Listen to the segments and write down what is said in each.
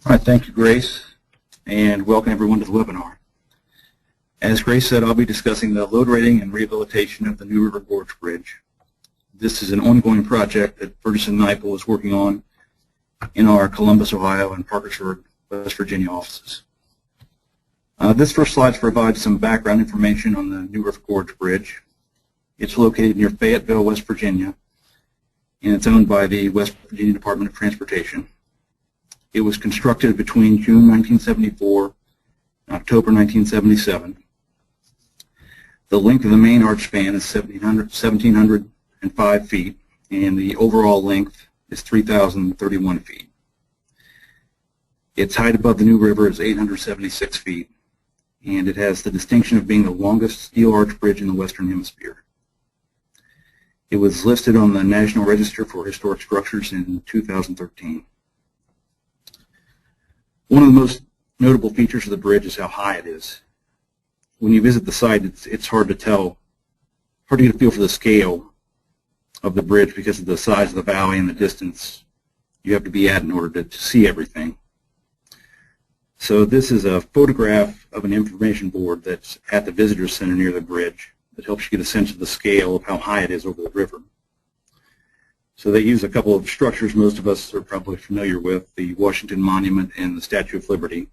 All right, thank you, Grace, and welcome everyone to the webinar. As Grace said, I'll be discussing the load rating and rehabilitation of the New River Gorge Bridge. This is an ongoing project that Burgess&Nipple is working on in our Columbus, Ohio, and Parkersburg, West Virginia offices. This first slide provides some background information on the New River Gorge Bridge. It's located near Fayetteville, West Virginia, and it's owned by the West Virginia Department of Transportation. It was constructed between June 1974 and October 1977. The length of the main arch span is 1,705 feet, and the overall length is 3,031 feet. Its height above the New River is 876 feet, and it has the distinction of being the longest steel arch bridge in the Western Hemisphere. It was listed on the National Register for Historic Structures in 2013. One of the most notable features of the bridge is how high it is. When you visit the site, it's hard to get a feel for the scale of the bridge because of the size of the valley and the distance you have to be at in order to see everything. So this is a photograph of an information board that's at the visitor center near the bridge that helps you get a sense of the scale of how high it is over the river. So they use a couple of structures most of us are probably familiar with, the Washington Monument and the Statue of Liberty.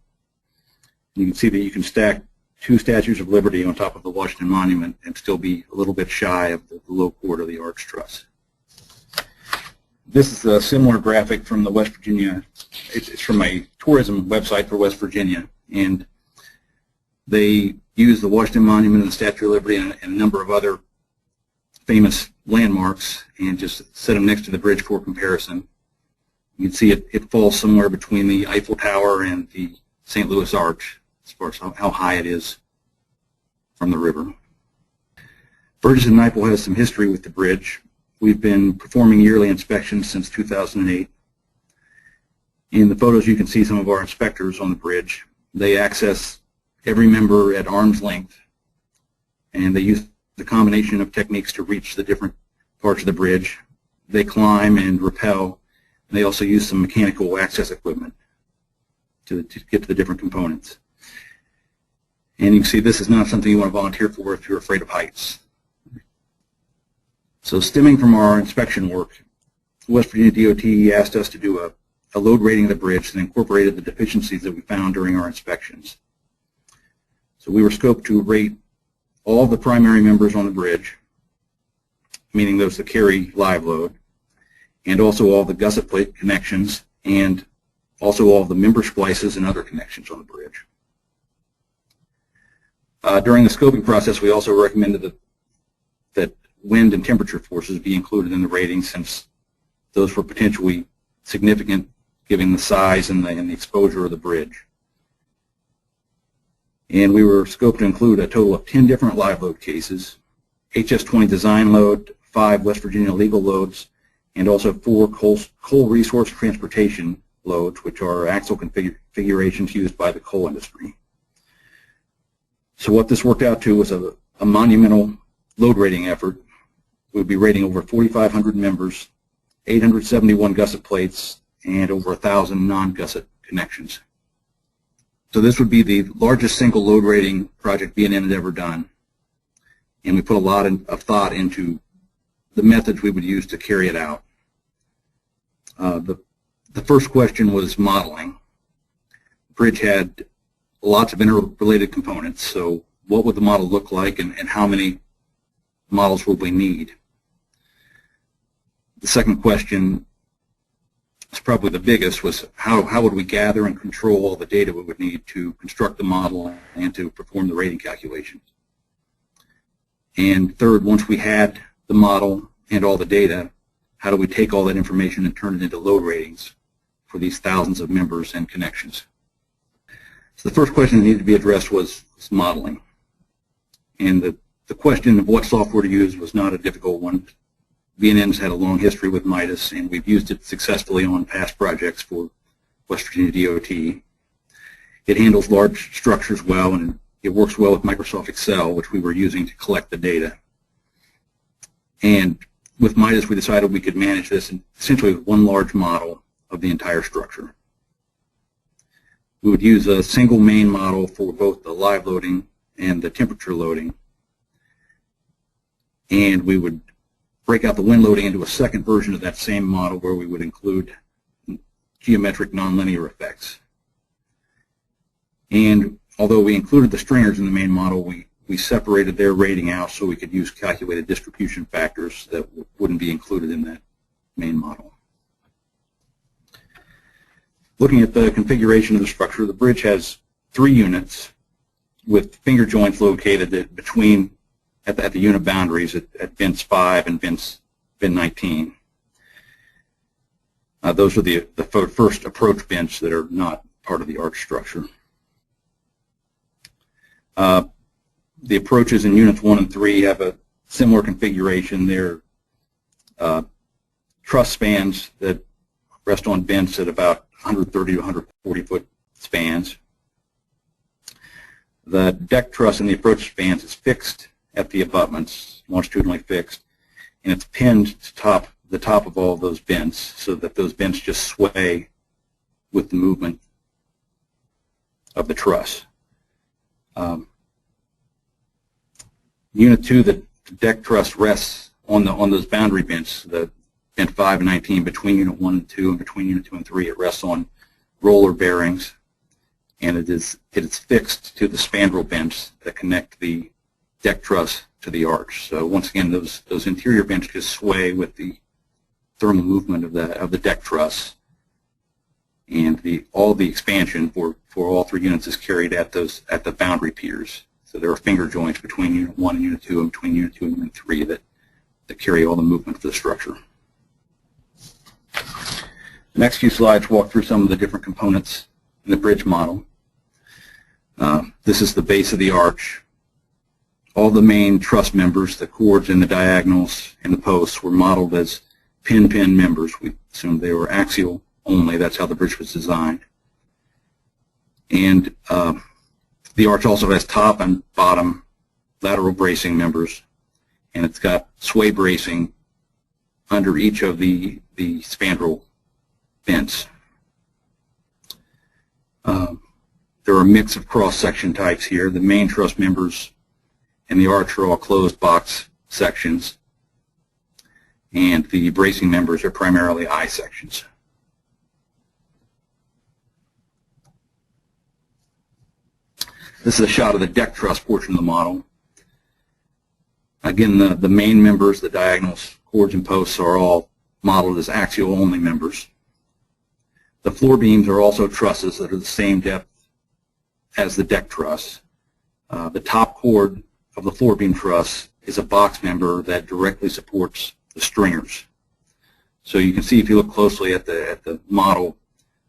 You can see that you can stack two statues of Liberty on top of the Washington Monument and still be a little bit shy of the low chord of the arch truss. This is a similar graphic from the West Virginia, it's from a tourism website for West Virginia, and they use the Washington Monument and the Statue of Liberty and a number of other famous landmarks and just set them next to the bridge for comparison. You can see it falls somewhere between the Eiffel Tower and the St. Louis Arch as far as how high it is from the river. Burgess&Nipple has some history with the bridge. We've been performing yearly inspections since 2008. In the photos you can see some of our inspectors on the bridge. They access every member at arm's length, and they use the combination of techniques to reach the different parts of the bridge. They climb and rappel. And they also use some mechanical access equipment to get to the different components. And you can see this is not something you want to volunteer for if you're afraid of heights. So stemming from our inspection work, West Virginia DOT asked us to do a load rating of the bridge and incorporated the deficiencies that we found during our inspections. So we were scoped to rate all the primary members on the bridge, meaning those that carry live load, and also all the gusset plate connections, and also all the member splices and other connections on the bridge. During the scoping process, we also recommended that wind and temperature forces be included in the rating, since those were potentially significant given the size and the exposure of the bridge. And we were scoped to include a total of 10 different live load cases, HS-20 design load, 5 West Virginia legal loads, and also 4 coal resource transportation loads, which are axle configurations used by the coal industry. So what this worked out to was a monumental load rating effort. We'd be rating over 4,500 members, 871 gusset plates, and over 1,000 non-gusset connections. So this would be the largest single load rating project B&N had ever done. And we put a lot of thought into the methods we would use to carry it out. The first question was modeling. The bridge had lots of interrelated components, so what would the model look like, and how many models would we need? The second question, is probably the biggest, was how would we gather and control all the data we would need to construct the model and to perform the rating calculations? And third, once we had the model and all the data, how do we take all that information and turn it into load ratings for these thousands of members and connections? So the first question that needed to be addressed was modeling. And the question of what software to use was not a difficult one. B&N's had a long history with Midas, and we've used it successfully on past projects for West Virginia DOT. It handles large structures well, and it works well with Microsoft Excel, which we were using to collect the data. And with Midas, we decided we could manage this essentially with one large model of the entire structure. We would use a single main model for both the live loading and the temperature loading. And we would break out the wind loading into a second version of that same model where we would include geometric nonlinear effects. And although we included the stringers in the main model, we separated their rating out so we could use calculated distribution factors that wouldn't be included in that main model. Looking at the configuration of the structure, the bridge has 3 units with finger joints located at the unit boundaries at bins 5 and bin 19. Those are the first approach bins that are not part of the arch structure. The approaches in units 1 and 3 have a similar configuration. They're truss spans that rest on bins at about 130 to 140 foot spans. The deck truss in the approach spans is fixed at the abutments, longitudinally fixed, and it's pinned to the top of all of those bins so that those bins just sway with the movement of the truss. Unit 2, the deck truss rests on those boundary bins, the bin 5 and 19, between unit 1 and 2 and between unit 2 and 3. It rests on roller bearings, and it is fixed to the spandrel bins that connect the deck truss to the arch. So once again, those interior bins just sway with the thermal movement of the deck truss, and all the expansion for all 3 units is carried at the boundary piers. So there are finger joints between unit 1 and unit 2 and between unit 2 and unit 3 that carry all the movement for the structure. The next few slides walk through some of the different components in the bridge model. This is the base of the arch. All the main truss members, the cords and the diagonals and the posts, were modeled as pin-pin members. We assumed they were axial only. That's how the bridge was designed. And the arch also has top and bottom lateral bracing members, and it's got sway bracing under each of the spandrel bins. There are a mix of cross-section types here. The main truss members and the arch are all closed box sections, and the bracing members are primarily I sections. This is a shot of the deck truss portion of the model. Again, the main members, the diagonals, cords, and posts are all modeled as axial only members. The floor beams are also trusses that are the same depth as the deck truss. The top cord of the floor beam truss is a box member that directly supports the stringers. So you can see, if you look closely at the model,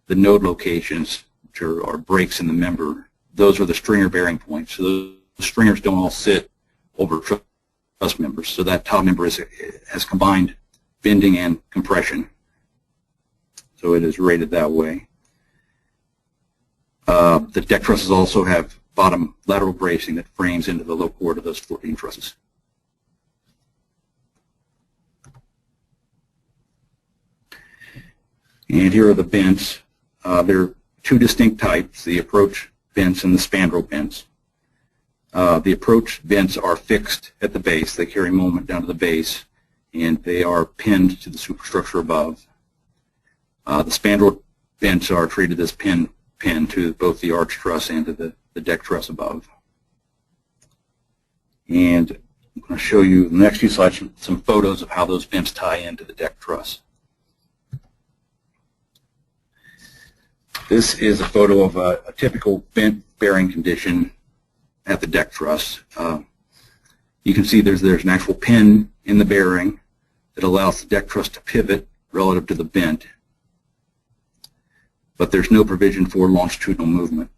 the node locations, which are breaks in the member, those are the stringer bearing points. So the stringers don't all sit over truss members. So that top member has combined bending and compression. So it is rated that way. The deck trusses also have bottom lateral bracing that frames into the low cord of those floor beam trusses. And here are the bins. There are 2 distinct types, the approach bins and the spandrel bins. The approach bins are fixed at the base. They carry moment down to the base, and they are pinned to the superstructure above. The spandrel bins are treated as pinned to both the arch truss and to the deck truss above. And I'm going to show you in the next few slides some photos of how those bins tie into the deck truss. This is a photo of a typical bent bearing condition at the deck truss. You can see there's an actual pin in the bearing that allows the deck truss to pivot relative to the bent, but there's no provision for longitudinal movement.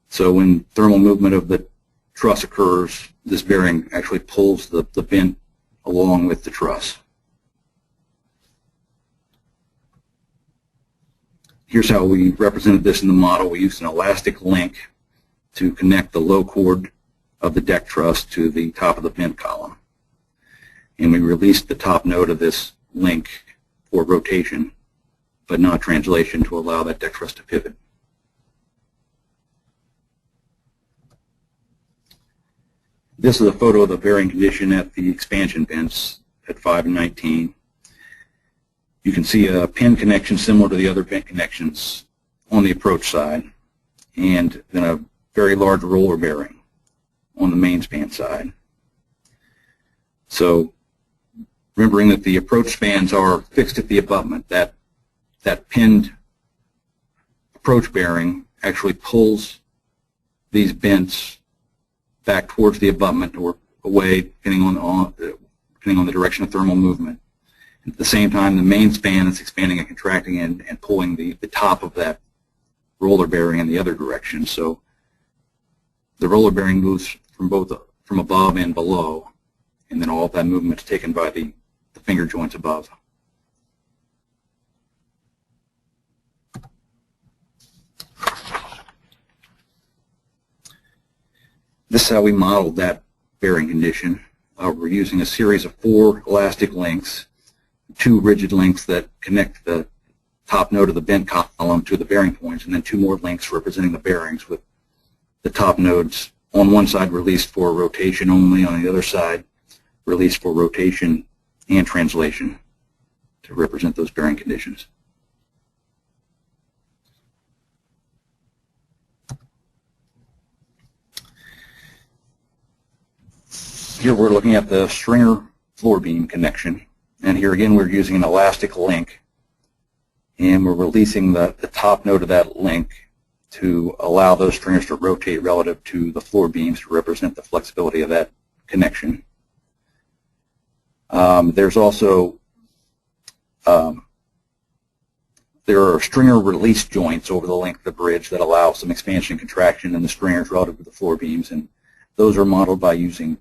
So when thermal movement of the truss occurs, this bearing actually pulls the bent along with the truss. Here's how we represented this in the model. We used an elastic link to connect the low cord of the deck truss to the top of the bent column. And we released the top node of this link for rotation, but not translation, to allow that deck truss to pivot. This is a photo of the bearing condition at the expansion vents at 5 and 19. You can see a pin connection similar to the other vent connections on the approach side, and then a very large roller bearing on the main span side. So remembering that the approach spans are fixed at the abutment, that pinned approach bearing actually pulls these vents back towards the abutment or away, depending on the direction of thermal movement. At the same time, the main span is expanding and contracting and pulling the top of that roller bearing in the other direction. So the roller bearing moves from above and below, and then all of that movement is taken by the finger joints above. This is how we modeled that bearing condition. We're using a series of 4 elastic links, 2 rigid links that connect the top node of the bent column to the bearing points, and then 2 more links representing the bearings, with the top nodes on one side released for rotation only, on the other side released for rotation and translation to represent those bearing conditions. Here we're looking at the stringer floor beam connection, and here again we're using an elastic link, and we're releasing the top node of that link to allow those stringers to rotate relative to the floor beams to represent the flexibility of that connection. There's also there are stringer release joints over the length of the bridge that allow some expansion and contraction in the stringers relative to the floor beams, and those are modeled by using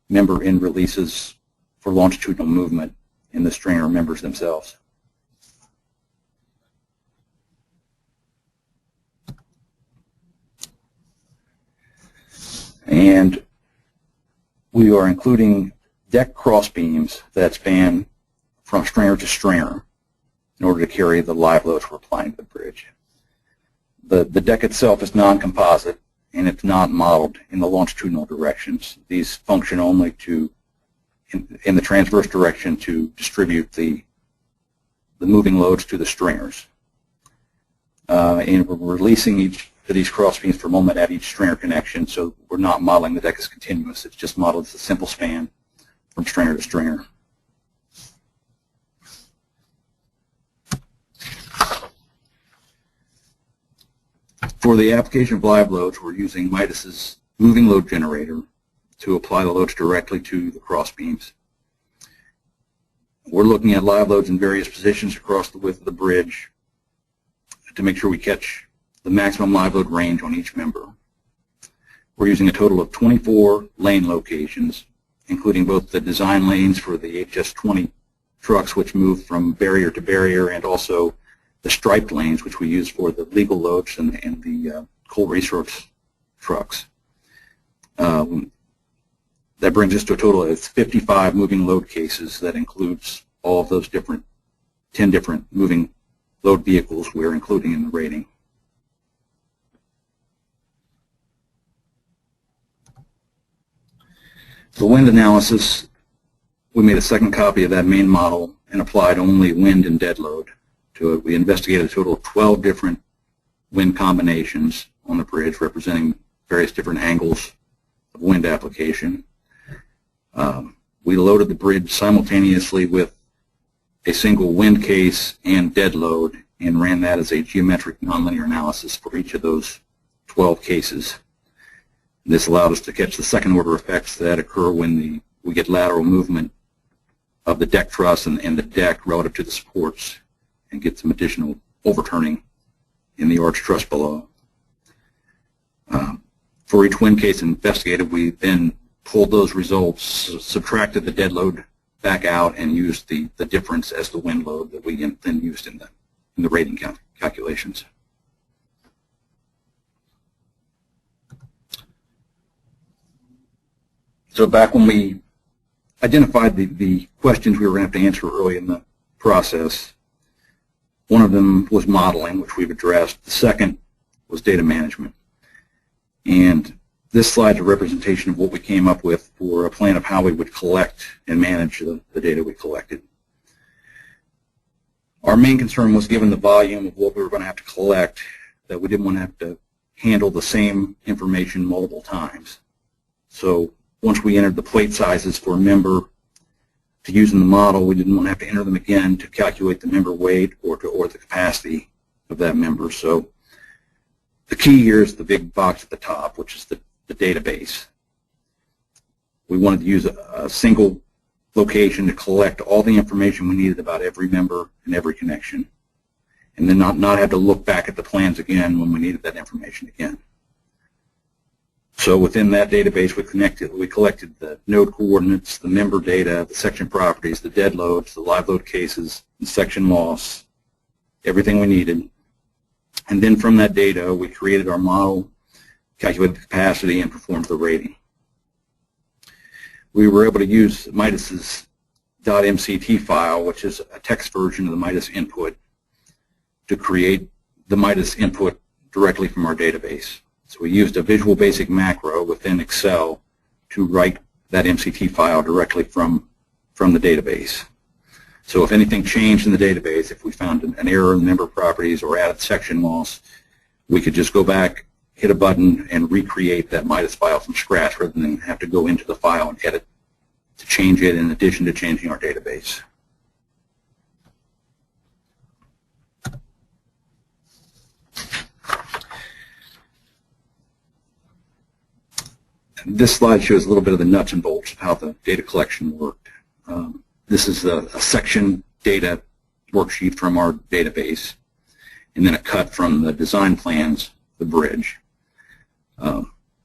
member end releases for longitudinal movement in the stringer members themselves. And we are including deck cross beams that span from stringer to stringer in order to carry the live loads we're applying to the bridge. The deck itself is non-composite, and it's not modeled in the longitudinal directions. These function only in the transverse direction to distribute the moving loads to the stringers. And we're releasing each of these cross beams for a moment at each stringer connection, so we're not modeling the deck as continuous. It's just modeled as a simple span from stringer to stringer. For the application of live loads, we're using Midas's moving load generator to apply the loads directly to the cross beams. We're looking at live loads in various positions across the width of the bridge to make sure we catch the maximum live load range on each member. We're using a total of 24 lane locations, including both the design lanes for the HS20 trucks, which move from barrier to barrier, and also the striped lanes, which we use for the legal loads and the coal resource trucks. That brings us to a total of 55 moving load cases. That includes all of those 10 different moving load vehicles we're including in the rating. For wind analysis, we made a second copy of that main model and applied only wind and dead load to it. We investigated a total of 12 different wind combinations on the bridge, representing various different angles of wind application. We loaded the bridge simultaneously with a single wind case and dead load and ran that as a geometric nonlinear analysis for each of those 12 cases. This allowed us to catch the second order effects that occur when we get lateral movement of the deck truss and the deck relative to the supports, and get some additional overturning in the arch truss below. For each wind case investigated, we then pulled those results, subtracted the dead load back out, and used the difference as the wind load that we then used in the rating calculations. So back when we identified the questions we were going to have to answer early in the process, one of them was modeling, which we've addressed. The second was data management. And This slide is a representation of what we came up with for a plan of how we would collect and manage the data we collected. Our main concern was, given the volume of what we were going to have to collect, that we didn't want to have to handle the same information multiple times. So once we entered the plate sizes for a member to use in the model, we didn't want to have to enter them again to calculate the member weight or the capacity of that member. So the key here is the big box at the top, which is the database. We wanted to use a single location to collect all the information we needed about every member and every connection, and then not have to look back at the plans again when we needed that information again. So within that database, we collected the node coordinates, the member data, the section properties, the dead loads, the live load cases, the section loss, everything we needed. And then from that data, we created our model, calculated the capacity, and performed the rating. We were able to use Midas's .mct file, which is a text version of the Midas input, to create the Midas input directly from our database. So we used a Visual Basic macro within Excel to write that MCT file directly from the database. So if anything changed in the database, if we found an error in the member properties or added section loss, we could just go back, hit a button, and recreate that Midas file from scratch rather than have to go into the file and edit to change it in addition to changing our database. This slide shows a little bit of the nuts and bolts of how the data collection worked. This is a section data worksheet from our database, and then a cut from the design plans, the bridge.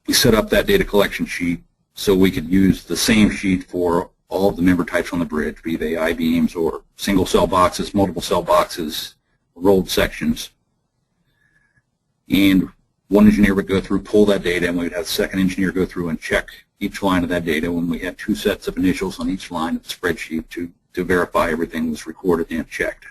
We set up that data collection sheet so we could use the same sheet for all of the member types on the bridge, be they I-beams or single cell boxes, multiple cell boxes, rolled sections. And one engineer would go through, pull that data, and we would have the second engineer go through and check each line of that data when we had two sets of initials on each line of the spreadsheet to verify everything was recorded and checked.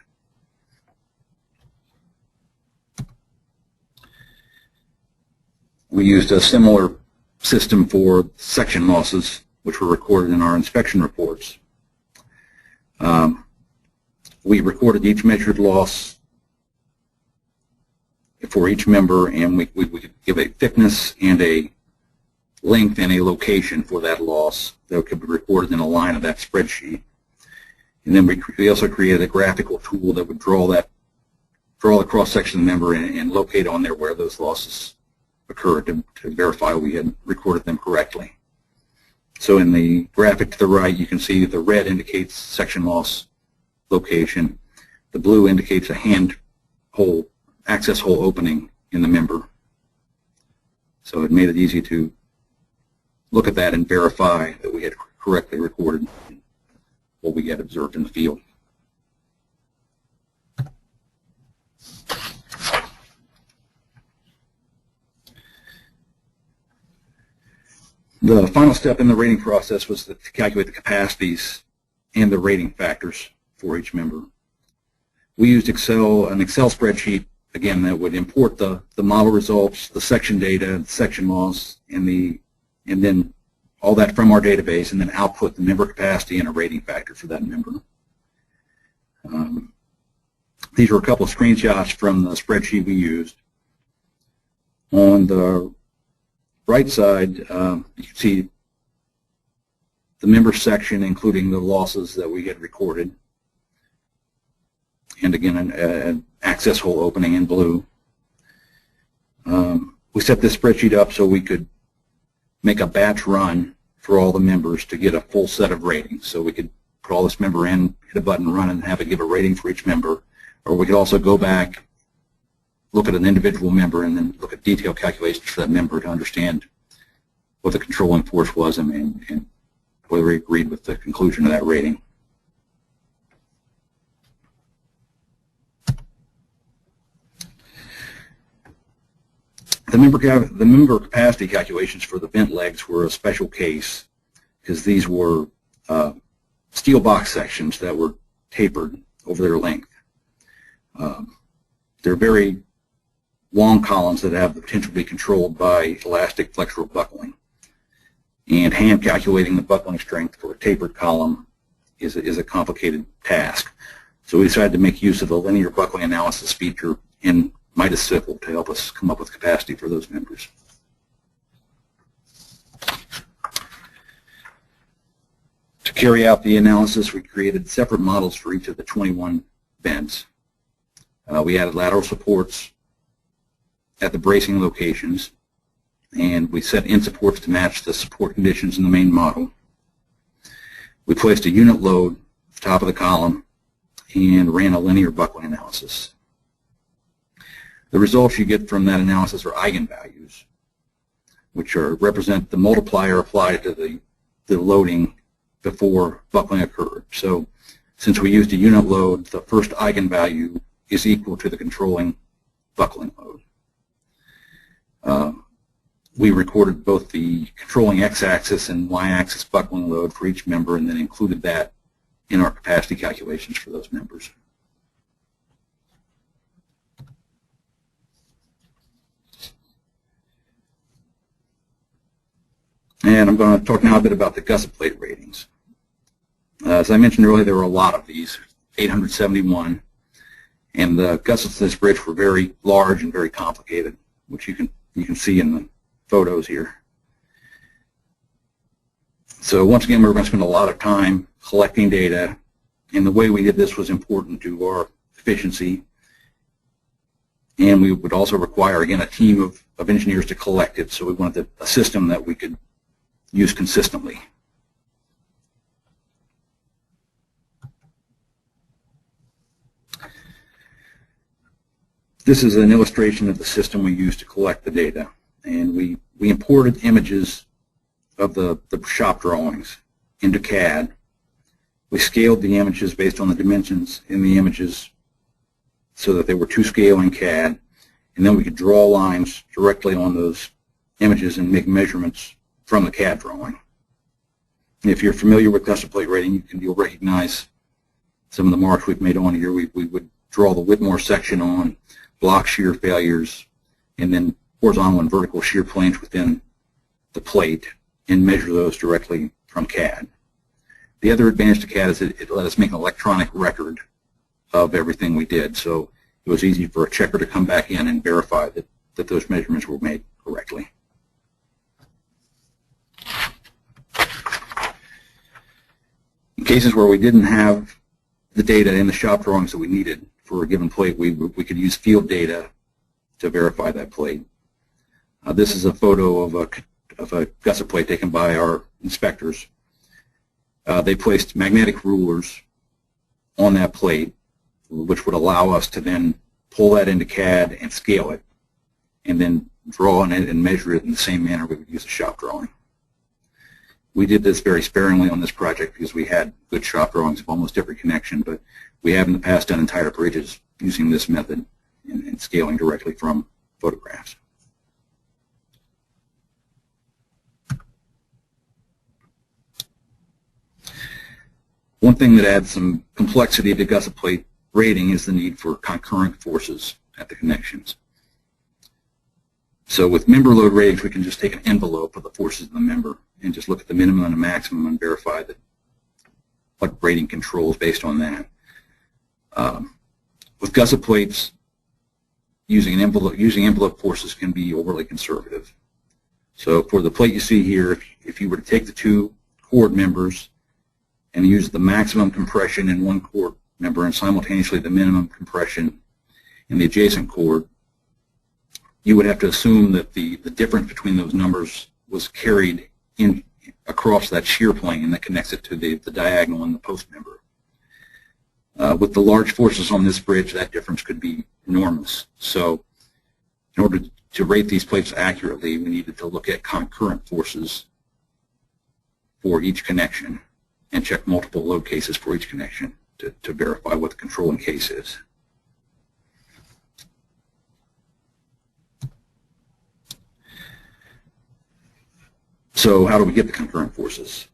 We used a similar system for section losses, which were recorded in our inspection reports. We recorded each measured loss for each member, and we could give a thickness and a length and a location for that loss that could be recorded in a line of that spreadsheet. And then we also created a graphical tool that would draw the cross-section of the member and locate on there where those losses occurred to verify we had recorded them correctly. So in the graphic to the right, you can see the red indicates section loss location. The blue indicates a hand hole, access hole opening in the member. So it made it easy to look at that and verify that we had correctly recorded what we had observed in the field. The final step in the rating process was to calculate the capacities and the rating factors for each member. We used an Excel spreadsheet, again, that would import the model results, the section data, the section loss, and then all that from our database, and then output the member capacity and a rating factor for that member. These were a couple of screenshots from the spreadsheet we used. On the right side, you can see the member section, including the losses that we had recorded, and again, an access hole opening in blue. We set this spreadsheet up so we could make a batch run for all the members to get a full set of ratings. So we could put all this member in, hit a button, run, and have it give a rating for each member. Or we could also go back, look at an individual member, and then look at detailed calculations for that member to understand what the controlling force was and whether we agreed with the conclusion of that rating. The member capacity calculations for the vent legs were a special case because these were steel box sections that were tapered over their length. They're very long columns that have the potential to be controlled by elastic flexural buckling. And hand calculating the buckling strength for a tapered column is a complicated task. So we decided to make use of the linear buckling analysis feature in Midas Civil to help us come up with capacity for those members. To carry out the analysis, we created separate models for each of the 21 bends. We added lateral supports at the bracing locations, and we set in supports to match the support conditions in the main model. We placed a unit load at the top of the column and ran a linear buckling analysis. The results you get from that analysis are eigenvalues, which represent the multiplier applied to the loading before buckling occurred. So since we used a unit load, the first eigenvalue is equal to the controlling buckling load. We recorded both the controlling x-axis and y-axis buckling load for each member and then included that in our capacity calculations for those members. And I'm going to talk now a bit about the gusset plate ratings. As I mentioned earlier, there were a lot of these, 871, and the gussets in this bridge were very large and very complicated, which you can see in the photos here. So once again, we're going to spend a lot of time collecting data, and the way we did this was important to our efficiency, and we would also require, again, a team of engineers to collect it, so we wanted a system that we could use consistently. This is an illustration of the system we used to collect the data, and we imported images of the shop drawings into CAD. We scaled the images based on the dimensions in the images so that they were to scale in CAD, and then we could draw lines directly on those images and make measurements from the CAD drawing. And if you're familiar with gusset plate rating, you'll recognize some of the marks we've made on here. We would draw the Whitmore section on block shear failures and then horizontal and vertical shear planes within the plate and measure those directly from CAD. The other advantage to CAD is it let us make an electronic record of everything we did, so it was easy for a checker to come back in and verify that those measurements were made correctly. In cases where we didn't have the data in the shop drawings that we needed for a given plate, we could use field data to verify that plate. This is a photo of a gusset plate taken by our inspectors. They placed magnetic rulers on that plate, which would allow us to then pull that into CAD and scale it, and then draw on it and measure it in the same manner we would use a shop drawing. We did this very sparingly on this project because we had good shop drawings of almost every connection, but we have in the past done entire bridges using this method and scaling directly from photographs. One thing that adds some complexity to gusset plate rating is the need for concurrent forces at the connections. So with member load ratings, we can just take an envelope of the forces in the member and just look at the minimum and the maximum and verify that what rating controls based on that. With gusset plates, using envelope forces can be overly conservative. So for the plate you see here, if you were to take the two chord members and use the maximum compression in one chord member and simultaneously the minimum compression in the adjacent chord, you would have to assume that the difference between those numbers was carried in across that shear plane that connects it to the diagonal in the post member. With the large forces on this bridge, that difference could be enormous. So in order to rate these plates accurately, we needed to look at concurrent forces for each connection and check multiple load cases for each connection to verify what the controlling case is. So how do we get the concurrent forces?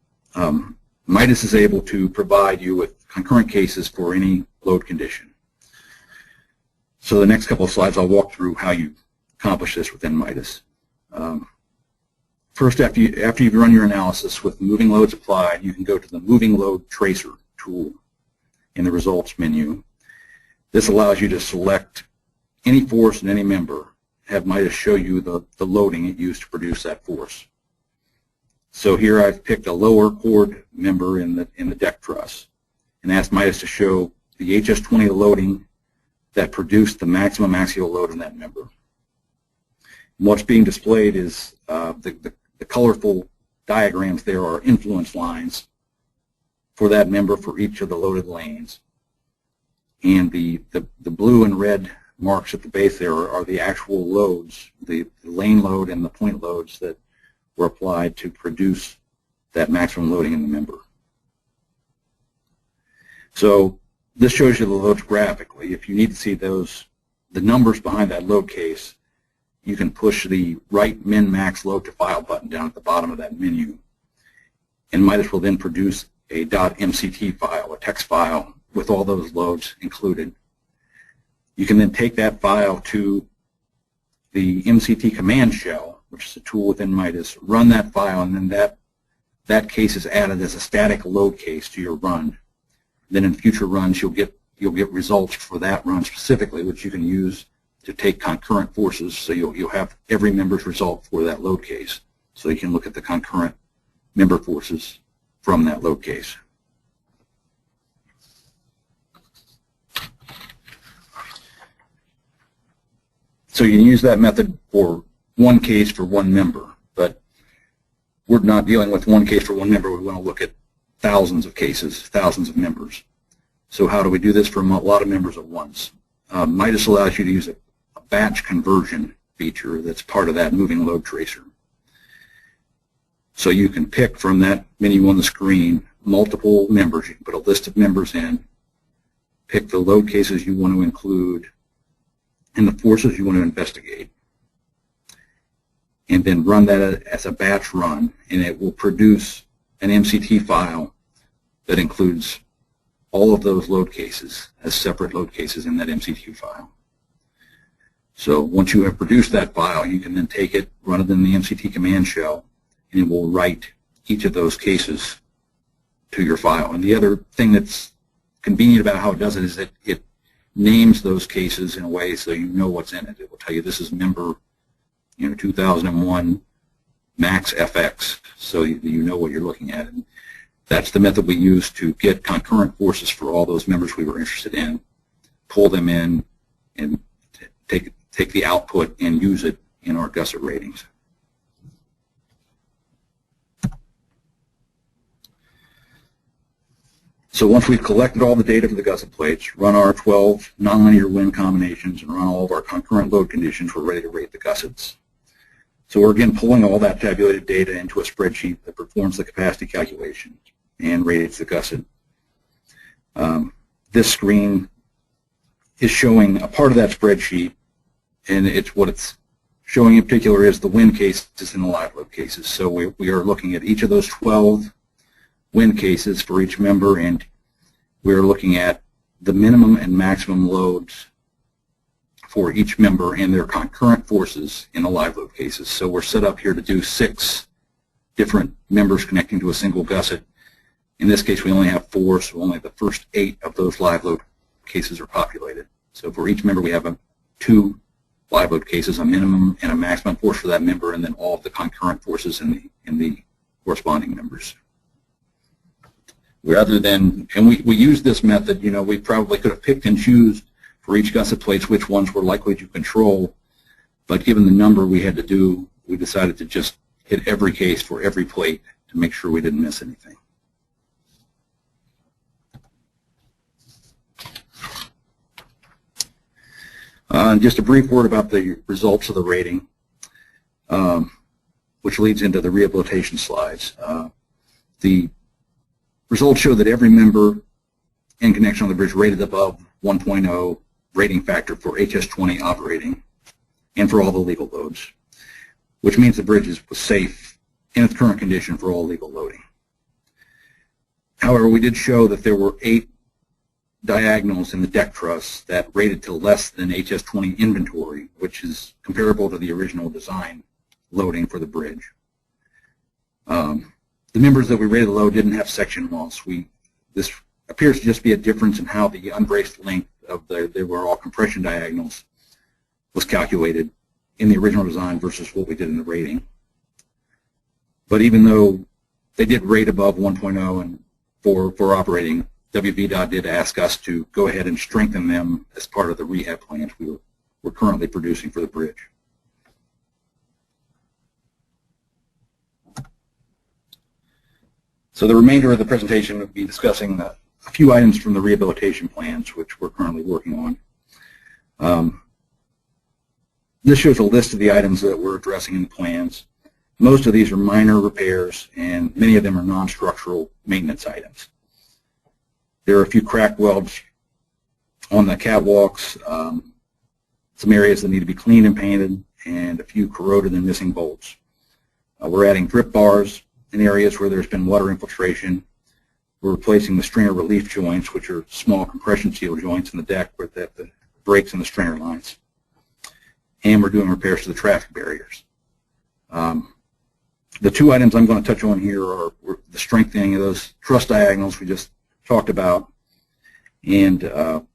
Midas is able to provide you with concurrent cases for any load condition. So the next couple of slides I'll walk through how you accomplish this within Midas. First, after you've run your analysis with moving loads applied, you can go to the Moving Load Tracer tool in the Results menu. This allows you to select any force and any member, have Midas show you the loading it used to produce that force. So here I've picked a lower chord member in the deck truss and asked Midas to show the HS20 loading that produced the maximum axial load in that member. And what's being displayed is the colorful diagrams there are influence lines for that member for each of the loaded lanes. And the blue and red marks at the base there are the actual loads, the lane load and the point loads that were applied to produce that maximum loading in the member. So this shows you the loads graphically. If you need to see the numbers behind that load case, you can push the right min-max load to file button down at the bottom of that menu. And Midas will then produce a .mct file, a text file, with all those loads included. You can then take that file to the MCT command shell, which is a tool within Midas, run that file, and then that case is added as a static load case to your run. Then in future runs, you'll get results for that run specifically, which you can use to take concurrent forces. So you'll have every member's result for that load case. So you can look at the concurrent member forces from that load case. So you can use that method for one case for one member, but we're not dealing with one case for one member. We want to look at thousands of cases, thousands of members. So how do we do this for a lot of members at once? Midas allows you to use a batch conversion feature that's part of that moving load tracer. So you can pick from that menu on the screen multiple members. You can put a list of members in, pick the load cases you want to include, and the forces you want to investigate, and then run that as a batch run, and it will produce an MCT file that includes all of those load cases as separate load cases in that MCT file. So once you have produced that file, you can then take it, run it in the MCT command shell, and it will write each of those cases to your file. And the other thing that's convenient about how it does it is that it names those cases in a way so you know what's in it. It will tell you this is member 2001 max FX, so you know what you're looking at. And that's the method we use to get concurrent forces for all those members we were interested in, pull them in, and take the output and use it in our gusset ratings. So once we've collected all the data for the gusset plates, run our 12 nonlinear wind combinations, and run all of our concurrent load conditions, we're ready to rate the gussets. So we're again pulling all that tabulated data into a spreadsheet that performs the capacity calculation and rates the gusset. This screen is showing a part of that spreadsheet, and what it's showing in particular is the wind cases and the live load cases. So we are looking at each of those 12 wind cases for each member, and we're looking at the minimum and maximum loads for each member and their concurrent forces in the live load cases. So we're set up here to do 6 different members connecting to a single gusset. In this case, we only have 4, so only the first 8 of those live load cases are populated. So for each member, we have 2 live load cases, a minimum and a maximum force for that member, and then all of the concurrent forces in the corresponding members. Rather than, and we use this method, we probably could have picked and choose for each gusset plates which ones we're likely to control, but given the number we had to do, we decided to just hit every case for every plate to make sure we didn't miss anything. Just a brief word about the results of the rating, which leads into the rehabilitation slides. The results show that every member in connection on the bridge rated above 1.0 rating factor for HS20 operating and for all the legal loads, which means the bridge was safe in its current condition for all legal loading. However, we did show that there were 8 diagonals in the deck truss that rated to less than HS20 inventory, which is comparable to the original design loading for the bridge. The members that we rated low didn't have section walls. This appears to just be a difference in how the unbraced length of they were all compression diagonals was calculated in the original design versus what we did in the rating. But even though they did rate above 1.0 and for operating, WVDOT did ask us to go ahead and strengthen them as part of the rehab plans we're currently producing for the bridge. So the remainder of the presentation will be discussing a few items from the rehabilitation plans, which we're currently working on. This shows a list of the items that we're addressing in the plans. Most of these are minor repairs, and many of them are non-structural maintenance items. There are a few crack welds on the catwalks, some areas that need to be cleaned and painted, and a few corroded and missing bolts. We're adding drip bars in areas where there's been water infiltration. We're replacing the stringer relief joints, which are small compression seal joints in the deck with the breaks in the stringer lines. And we're doing repairs to the traffic barriers. The two items I'm going to touch on here are the strengthening of those truss diagonals we just talked about, and the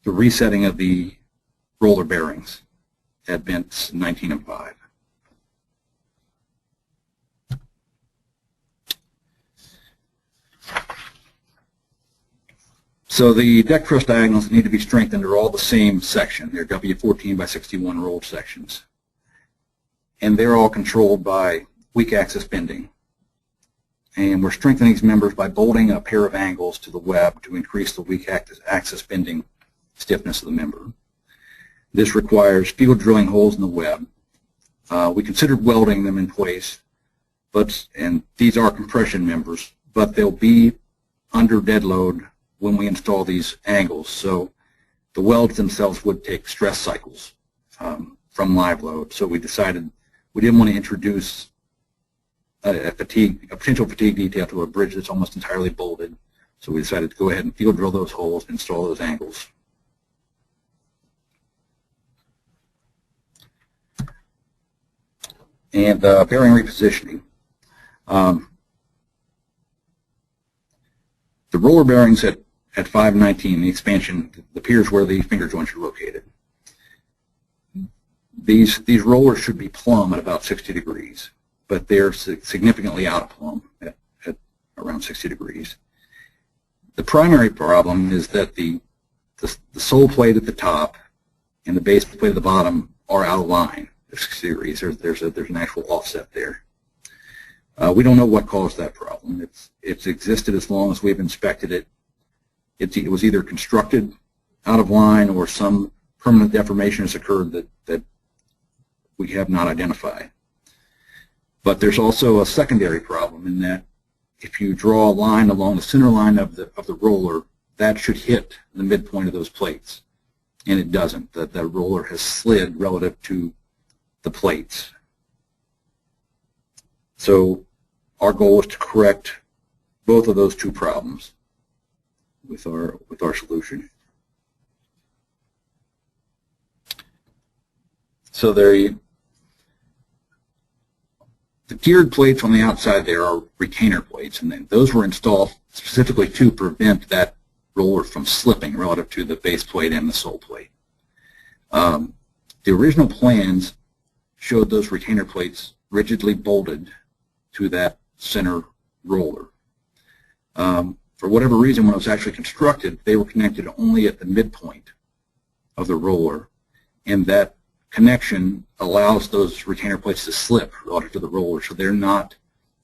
resetting of the roller bearings at vents 19 and 5. So the deck truss diagonals need to be strengthened are all the same section. They're W14 by 61 rolled sections. And they're all controlled by weak axis bending. And we're strengthening these members by bolting a pair of angles to the web to increase the weak axis bending stiffness of the member. This requires field drilling holes in the web. We considered welding them in place, and these are compression members, but they'll be under dead load when we install these angles. So the welds themselves would take stress cycles from live load. So we decided we didn't want to introduce a potential fatigue detail to a bridge that's almost entirely bolted. So we decided to go ahead and field drill those holes and install those angles. And bearing repositioning. The roller bearings at 519, the expansion, the piers where the finger joints are located. These rollers should be plumb at about 60 degrees, but they're significantly out of plumb at around 60 degrees. The primary problem is that the sole plate at the top and the base plate at the bottom are out of line at 60 degrees. There's an actual offset there. We don't know what caused that problem. It's existed as long as we've inspected it. It was either constructed out of line or some permanent deformation has occurred that we have not identified. But there's also a secondary problem in that if you draw a line along the center line of the roller, that should hit the midpoint of those plates, and it doesn't. That roller has slid relative to the plates. So our goal is to correct both of those two problems with our solution. So the geared plates on the outside there are retainer plates, and then those were installed specifically to prevent that roller from slipping relative to the base plate and the sole plate. The original plans showed those retainer plates rigidly bolted to that center roller. For whatever reason, when it was actually constructed, they were connected only at the midpoint of the roller, and that connection allows those retainer plates to slip relative to the roller, so they're not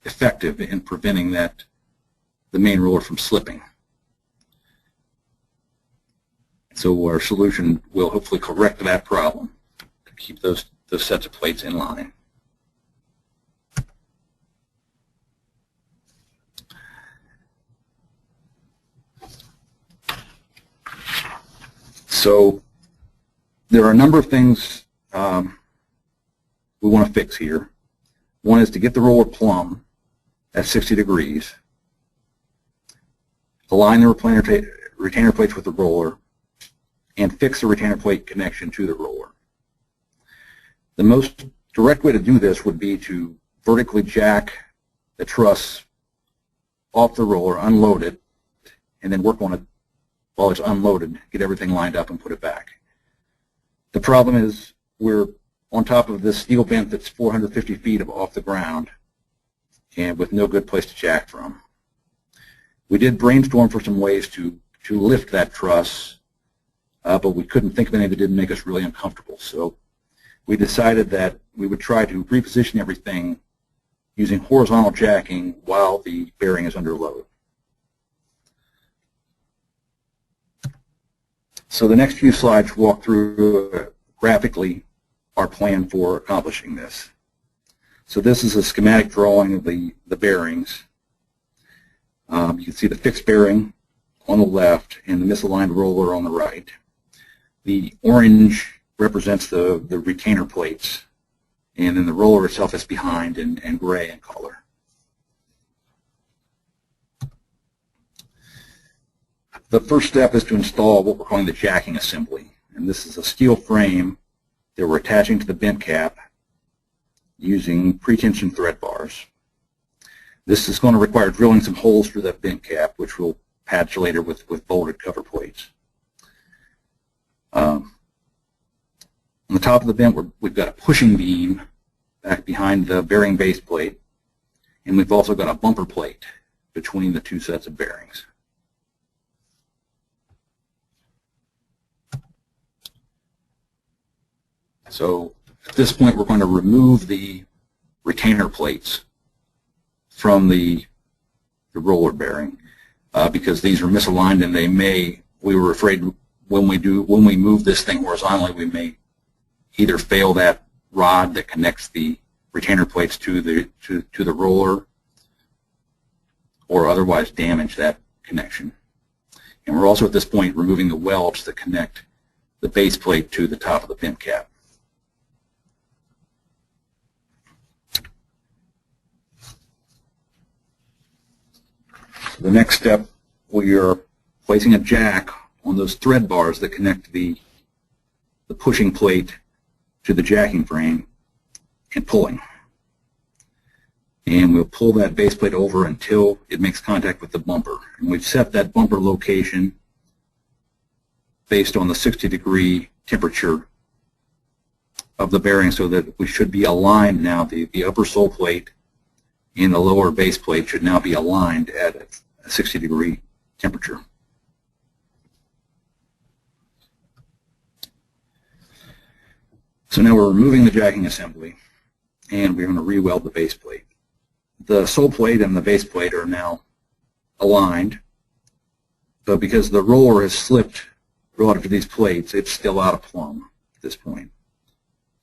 effective in preventing the main roller from slipping. So our solution will hopefully correct that problem to keep those sets of plates in line. So there are a number of things we want to fix here. One is to get the roller plumb at 60 degrees. align the retainer plates with the roller, and fix the retainer plate connection to the roller. The most direct way to do this would be to vertically jack the truss off the roller, unload it, and then work on it while it's unloaded, get everything lined up and put it back. The problem is we're on top of this steel bent that's 450 feet off the ground and with no good place to jack from. We did brainstorm for some ways to lift that truss, but we couldn't think of any that didn't make us really uncomfortable. So we decided that we would try to reposition everything using horizontal jacking while the bearing is under load. So the next few slides walk through graphically our plan for accomplishing this. So this is a schematic drawing of the bearings. You can see the fixed bearing on the left and the misaligned roller on the right. The orange represents the retainer plates, and then the roller itself is behind and gray in color. The first step is to install what we're calling the jacking assembly. And this is a steel frame that we're attaching to the bent cap using pre-tension thread bars. This is going to require drilling some holes through that bent cap, which we'll patch later with bolted cover plates. On the top of the bent, we've got a pushing beam back behind the bearing base plate, and we've also got a bumper plate between the two sets of bearings. So at this point, we're going to remove the retainer plates from the roller bearing because these are misaligned, and we were afraid when we move this thing horizontally, we may either fail that rod that connects the retainer plates to the roller, or otherwise damage that connection. And we're also at this point removing the welds that connect the base plate to the top of the bent cap. The next step, we are placing a jack on those thread bars that connect the pushing plate to the jacking frame and pulling. And we'll pull that base plate over until it makes contact with the bumper. And we've set that bumper location based on the 60-degree temperature of the bearing so that we should be aligned now. The upper sole plate and the lower base plate should now be aligned at a 60-degree temperature. So now we're removing the jacking assembly, and we're going to re-weld the base plate. The sole plate and the base plate are now aligned, but because the roller has slipped relative to these plates, it's still out of plumb at this point.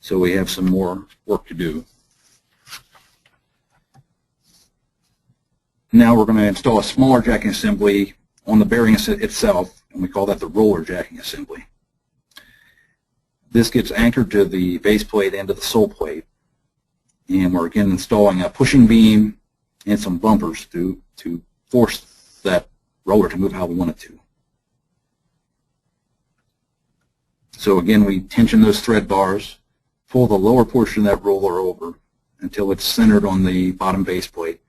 So we have some more work to do. Now we're going to install a smaller jacking assembly on the bearing itself, and we call that the roller jacking assembly. This gets anchored to the base plate and to the sole plate, and we're again installing a pushing beam and some bumpers to force that roller to move how we want it to. So again, we tension those thread bars, pull the lower portion of that roller over until it's centered on the bottom base plate.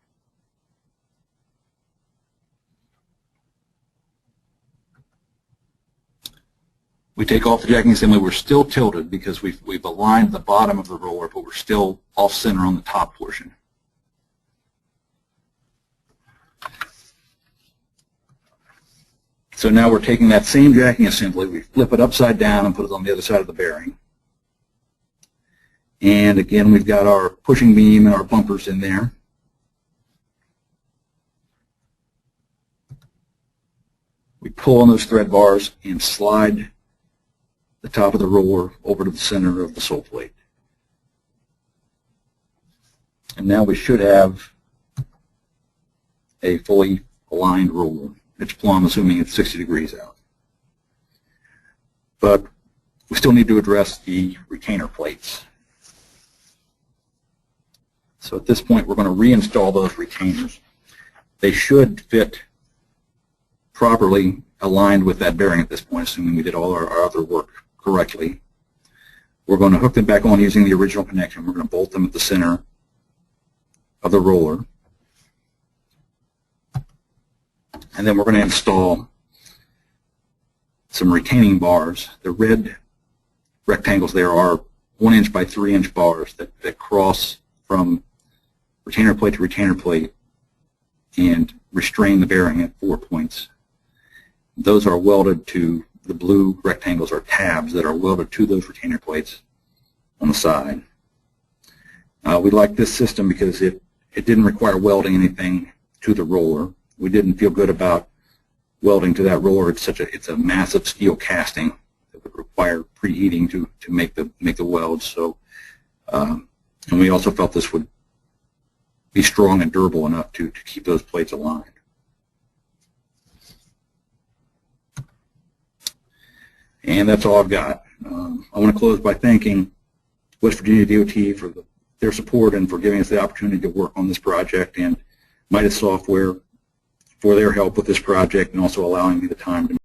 We take off the jacking assembly. We're still tilted because we've aligned the bottom of the roller, but we're still off center on the top portion. So now we're taking that same jacking assembly, we flip it upside down and put it on the other side of the bearing. And again, we've got our pushing beam and our bumpers in there. We pull on those thread bars and slide the top of the roller over to the center of the sole plate. And now we should have a fully aligned roller. It's plumb, assuming it's 60 degrees out. But we still need to address the retainer plates. So at this point, we're going to reinstall those retainers. They should fit properly aligned with that bearing at this point, assuming we did all our other work correctly. We're going to hook them back on using the original connection. We're going to bolt them at the center of the roller. And then we're going to install some retaining bars. The red rectangles there are 1 inch by 3 inch bars that cross from retainer plate to retainer plate and restrain the bearing at 4 points. Those are welded to, the blue rectangles are tabs that are welded to those retainer plates on the side. We like this system because it didn't require welding anything to the roller. We didn't feel good about welding to that roller. It's a massive steel casting that would require preheating to make the welds. So, and we also felt this would be strong and durable enough to keep those plates aligned. And that's all I've got. I want to close by thanking West Virginia DOT for their support and for giving us the opportunity to work on this project, and Midas Software for their help with this project and also allowing me the time to